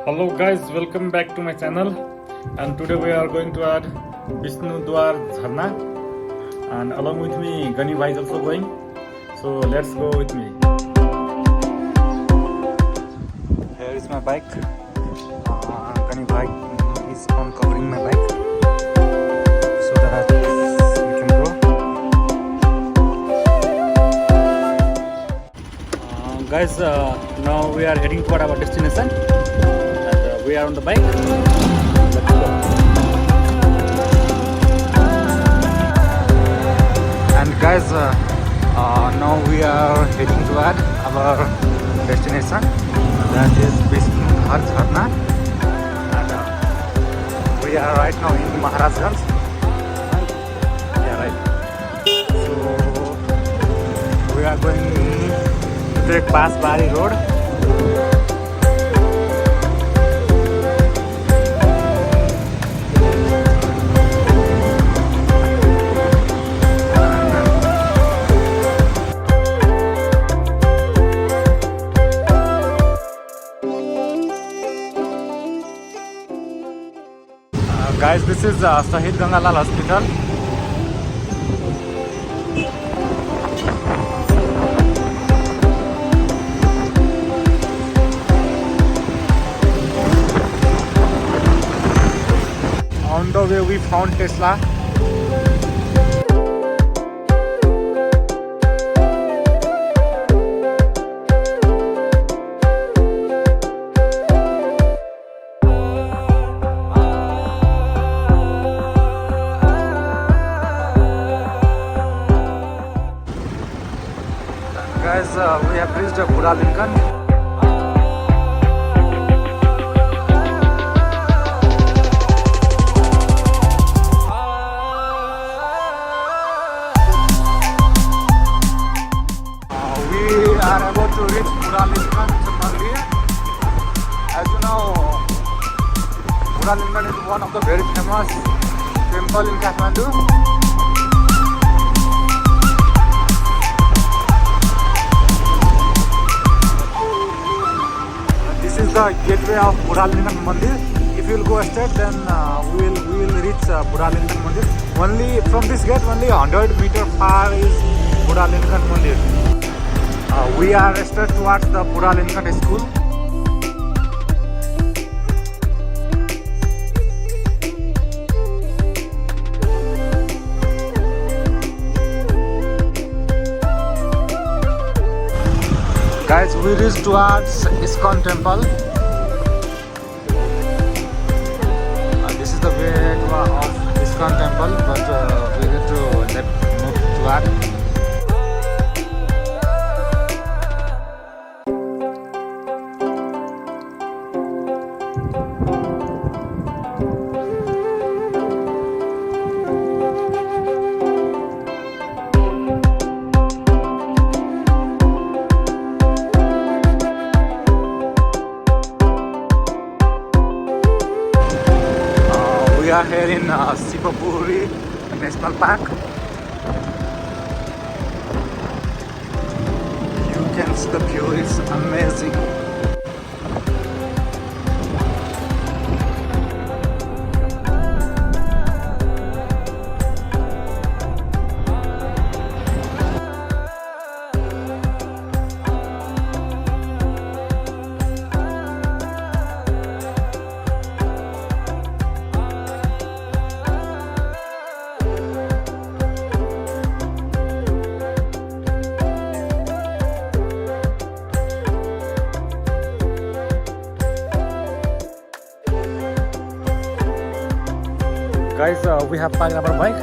Hello guys, welcome back to my channel, and today we are going to add Bishnudwar jharna, and along with me Gani bhai is also going, so let's go with me. Here is my bike. Gani bhai is uncovering my bike so that we can go. Guys, now we are heading toward our destination. We are on the bike. Let's go. And guys, now we are heading toward our destination. That is Bishnudwar jharna. And we are right now in Maharajganj. Yeah, right. So we are going to take past Bari Road. Guys, this is Shahid Gangalal Hospital. On the way we found Tesla. Guys, we have reached Pura Lincoln. We are about to reach Pura Lincoln Mandir. As you know, Pura Lincoln is one of the very famous temple in Kathmandu. This is the gateway of Pura Lincoln Mandir. If you will go straight, then we will reach Pura Lincoln Mandir. Only from this gate, only 100 meter far is Pura Lincoln Mandir. We are straight towards the Pura Lincoln school. Guys, we reached towards ISKCON temple. This is the way of ISKCON temple, but we need to move toward. We are here in Shivapuri National Park. You can see the view, it's amazing. Guys, we have parked our bike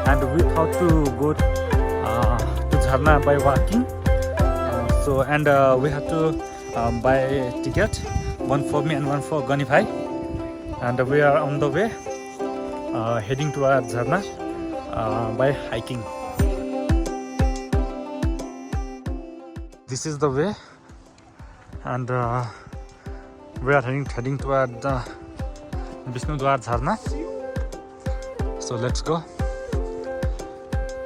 and we thought to go to Jharna by walking. We have to buy a ticket, one for me and one for Gani bhai. And we are on the way heading towards Jharna by hiking. This is the way, and we are heading toward the Bishnudwar jharna. So let's go.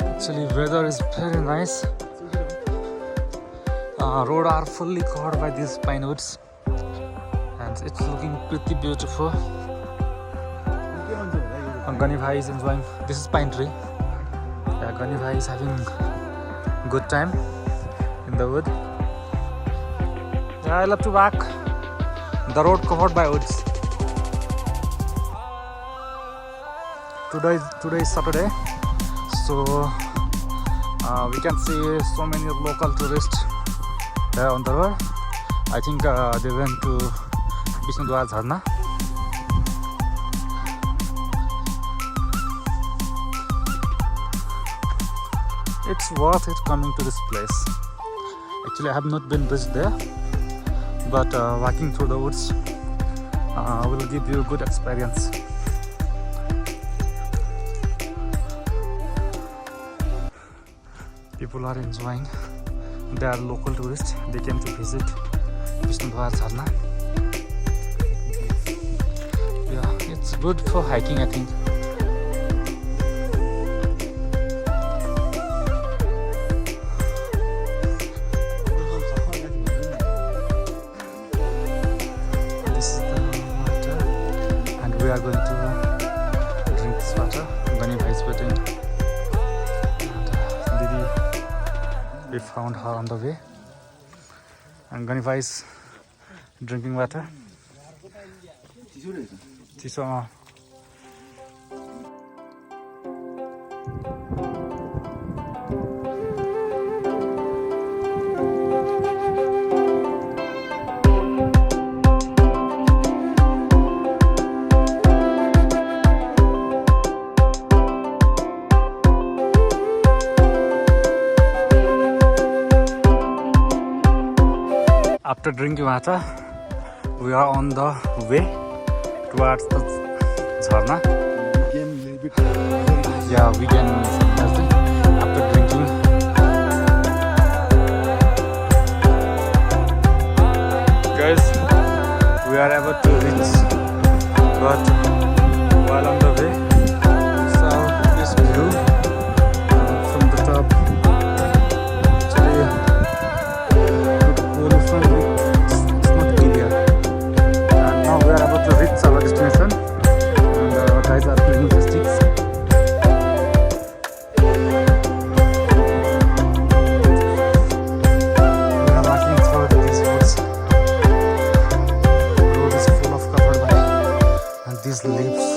Actually, weather is very nice. Road are fully covered by these pine woods, and it's looking pretty beautiful. Gani Bhai is enjoying. This is pine tree. Yeah, Gani Bhai is having good time in the wood. Yeah, I love to walk. The road covered by woods. Today is Saturday, so we can see so many local tourists there on the road. I think they went to Bishnudwar jharna. It's worth it coming to this place. Actually, I have not been reached there, but walking through the woods will give you a good experience. People are enjoying. They are local tourists. They came to visit Bishnudwar jharna. Yeah, it's good for hiking, I think. This is the water, and we are going to drink this water. Gani Bhai is waiting. We found her on the way, and Gani Bhai is drinking water. After drinking water, we are on the way towards the jharna. Yeah, we can after drinking. Guys, we are able to reach, but while on the way, so this view from the top. Actually, it's not clear, and now we are about to reach our destination, and guys are playing the sticks. We are walking through these woods. The road is full of covered by these leaves.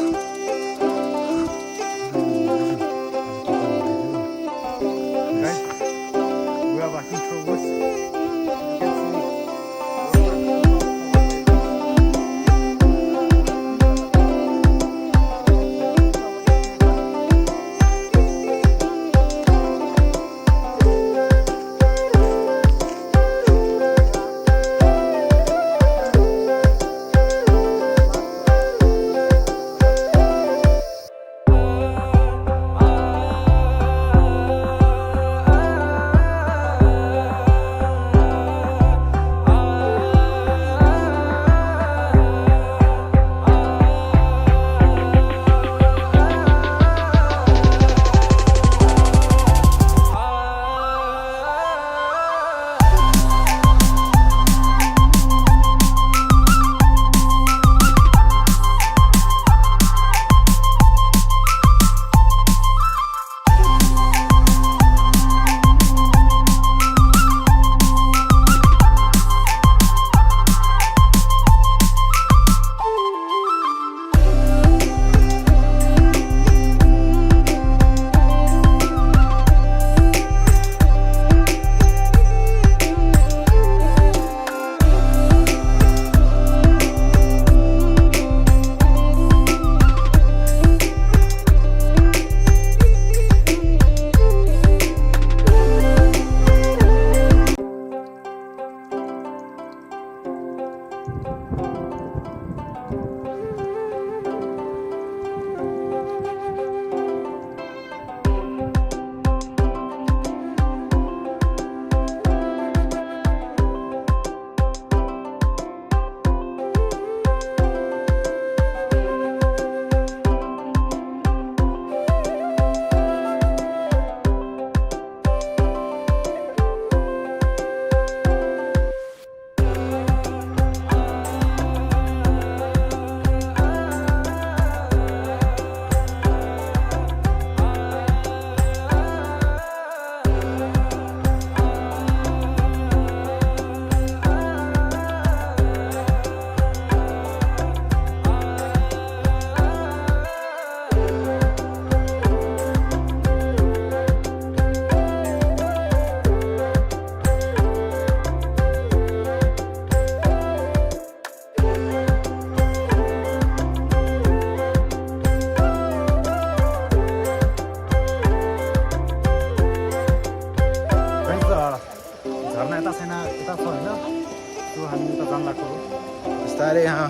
बिस्तारै यहाँ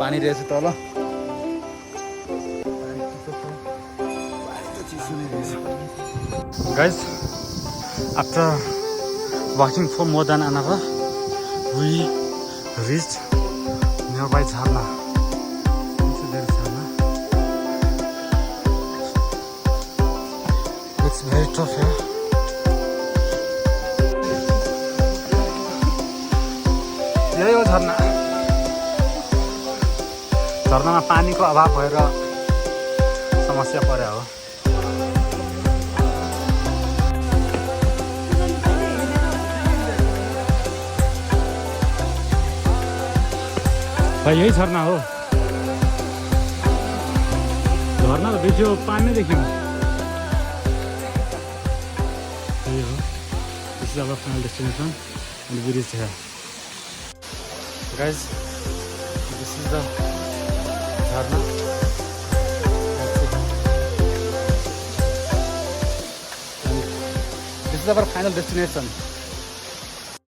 पानी रहेछ तल Guys, after walking for more than an hour, we reached nearby jharna. So there is jharna. It's very tough here. यही हो झरना. झरनामा पानीको अभाव भएर समस्या पर्या हो. भाइ यही झरना हो. झरना त देखियो पानी नै देखियो. यही हो. This is our final destination and we reached here. Guys, this is the jharna. That's it. And this is our final destination.